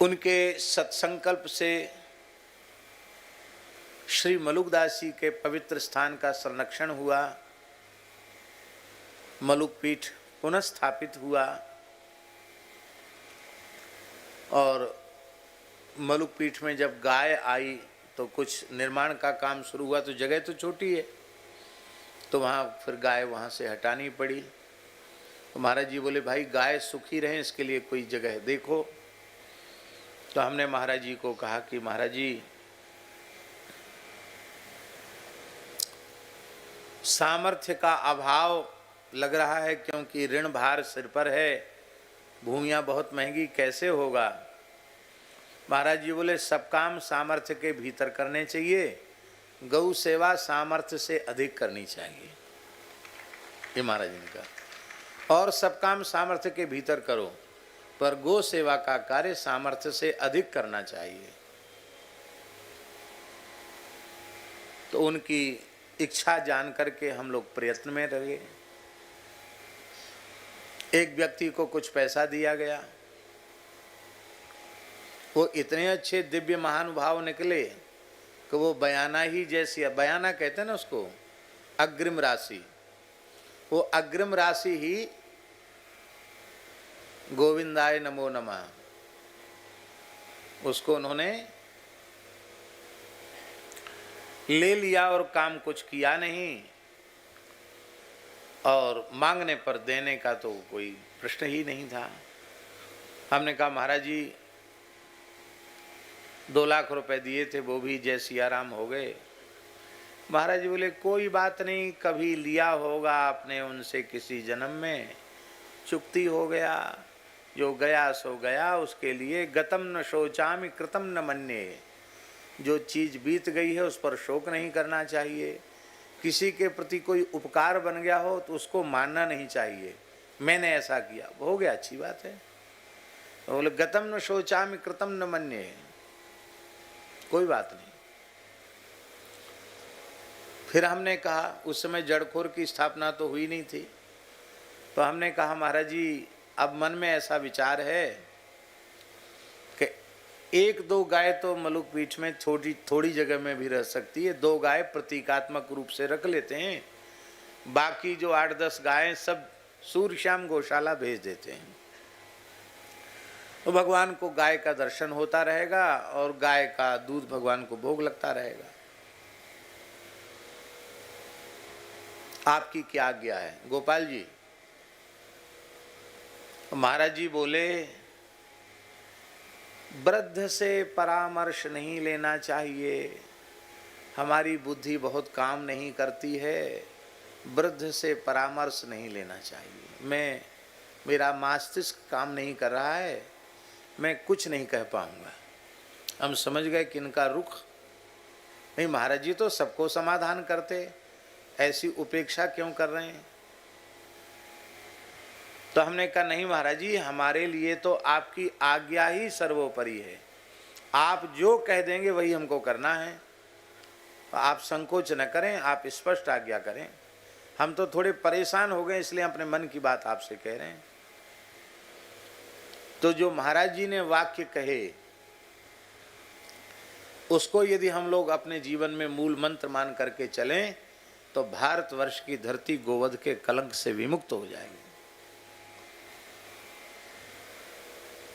उनके सत्संकल्प से श्री मलुकदास जी के पवित्र स्थान का संरक्षण हुआ, मलुक पीठ पुनः स्थापित हुआ और मलुक पीठ में जब गाय आई तो कुछ निर्माण का काम शुरू हुआ। तो जगह तो छोटी है, तो वहाँ फिर गाय वहाँ से हटानी पड़ी। तो महाराज जी बोले भाई गाय सुखी रहें इसके लिए कोई जगह देखो। तो हमने महाराज जी को कहा कि महाराज जी सामर्थ्य का अभाव लग रहा है, क्योंकि ऋण भार सिर पर है, भूमियाँ बहुत महंगी, कैसे होगा। महाराज जी बोले सब काम सामर्थ्य के भीतर करने चाहिए, गौ सेवा सामर्थ्य से अधिक करनी चाहिए, ये महाराज जी ने कहा। और सब काम सामर्थ्य के भीतर करो, पर गौ सेवा का कार्य सामर्थ्य से अधिक करना चाहिए। तो उनकी इच्छा जान करके हम लोग प्रयत्न में रहे। एक व्यक्ति को कुछ पैसा दिया गया, वो इतने अच्छे दिव्य महानुभाव निकले कि वो बयाना ही जैसी, बयाना कहते हैं ना उसको, अग्रिम राशि, वो अग्रिम राशि ही गोविंदाय नमो नमः, उसको उन्होंने ले लिया और काम कुछ किया नहीं, और मांगने पर देने का तो कोई प्रश्न ही नहीं था। हमने कहा महाराज जी 2 लाख रुपए दिए थे, वो भी जय सियाराम हो गए। महाराज जी बोले कोई बात नहीं, कभी लिया होगा आपने उनसे किसी जन्म में, चुक्ति हो गया, जो गया सो गया, उसके लिए गतम न शोचामि कृतम न मन्ये, जो चीज़ बीत गई है उस पर शोक नहीं करना चाहिए। किसी के प्रति कोई उपकार बन गया हो तो उसको मानना नहीं चाहिए, मैंने ऐसा किया, हो गया, अच्छी बात है। तो बोले गतम न शोचामि कृतम न मन्ये, कोई बात नहीं। फिर हमने कहा, उस समय जड़खोर की स्थापना तो हुई नहीं थी, तो हमने कहा महाराज जी अब मन में ऐसा विचार है कि 1-2 गाय तो मलुक पीठ में थोड़ी जगह में भी रह सकती है, 2 गाय प्रतीकात्मक रूप से रख लेते हैं, बाकी जो 8-10 गायें सब सूर्यश्याम गौशाला भेज देते हैं। तो भगवान को गाय का दर्शन होता रहेगा और गाय का दूध भगवान को भोग लगता रहेगा। आपकी क्या आज्ञा है गोपाल जी। महाराज जी बोले वृद्ध से परामर्श नहीं लेना चाहिए, हमारी बुद्धि बहुत काम नहीं करती है, वृद्ध से परामर्श नहीं लेना चाहिए। मेरा मस्तिष्क काम नहीं कर रहा है, मैं कुछ नहीं कह पाऊंगा। हम समझ गए कि इनका रुख नहीं, महाराज जी तो सबको समाधान करते, ऐसी उपेक्षा क्यों कर रहे हैं। तो हमने कहा नहीं महाराज जी, हमारे लिए तो आपकी आज्ञा ही सर्वोपरि है, आप जो कह देंगे वही हमको करना है, आप संकोच न करें, आप स्पष्ट आज्ञा करें। हम तो थोड़े परेशान हो गए इसलिए अपने मन की बात आपसे कह रहे हैं। तो जो महाराज जी ने वाक्य कहे उसको यदि हम लोग अपने जीवन में मूल मंत्र मान करके चलें तो भारतवर्ष की धरती गोवध के कलंक से विमुक्त हो जाएगी।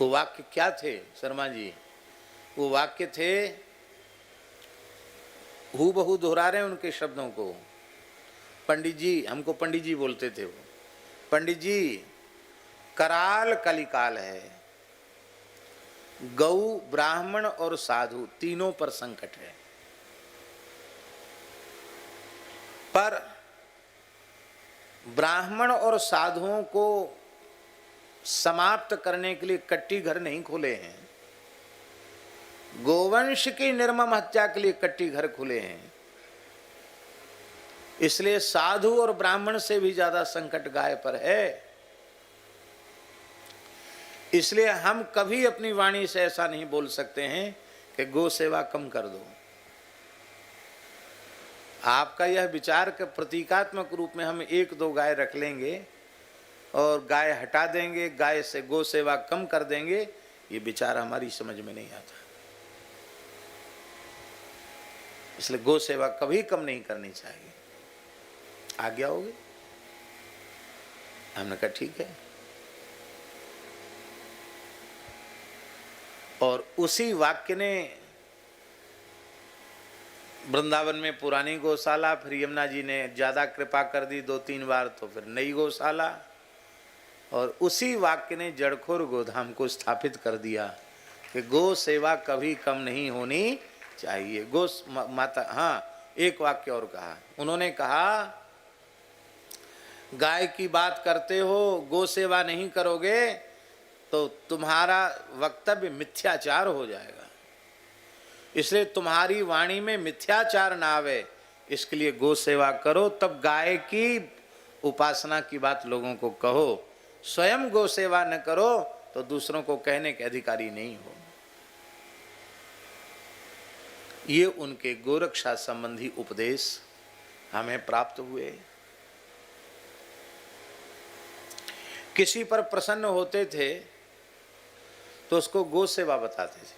वो वाक्य क्या थे शर्मा जी? वो वाक्य थे, हूबहू दोहरा रहे उनके शब्दों को। पंडित जी, हमको पंडित जी बोलते थे वो, पंडित जी कराल कलिकाल है, गौ ब्राह्मण और साधु तीनों पर संकट है, पर ब्राह्मण और साधुओं को समाप्त करने के लिए कट्टी घर नहीं खोले हैं, गोवंश की निर्मम हत्या के लिए कट्टी घर खुले हैं। इसलिए साधु और ब्राह्मण से भी ज्यादा संकट गाय पर है। इसलिए हम कभी अपनी वाणी से ऐसा नहीं बोल सकते हैं कि गौ सेवा कम कर दो। आपका यह विचार के प्रतीकात्मक रूप में हम 1-2 गाय रख लेंगे और गाय हटा देंगे, गाय से गौ सेवा कम कर देंगे, ये विचार हमारी समझ में नहीं आता। इसलिए गौ सेवा कभी कम नहीं करनी चाहिए। आज्ञा होगी? हमने कहा ठीक है। और उसी वाक्य ने वृंदावन में पुरानी गौशाला, फिर यमुना जी ने ज्यादा कृपा कर दी 2-3 बार, तो फिर नई गौशाला, और उसी वाक्य ने जड़खोर गोधाम को स्थापित कर दिया कि गौ सेवा कभी कम नहीं होनी चाहिए। गौ माता, हाँ एक वाक्य और कहा उन्होंने, कहा गाय की बात करते हो, गौ सेवा नहीं करोगे तो तुम्हारा वक्तव्य मिथ्याचार हो जाएगा, इसलिए तुम्हारी वाणी में मिथ्याचार ना आवे, इसके लिए गौ सेवा करो, तब गाय की उपासना की बात लोगों को कहो। स्वयं गौ सेवा न करो तो दूसरों को कहने के अधिकारी नहीं हो। ये उनके गोरक्षा संबंधी उपदेश हमें प्राप्त हुए। किसी पर प्रसन्न होते थे तो उसको गौ सेवा बताते थे।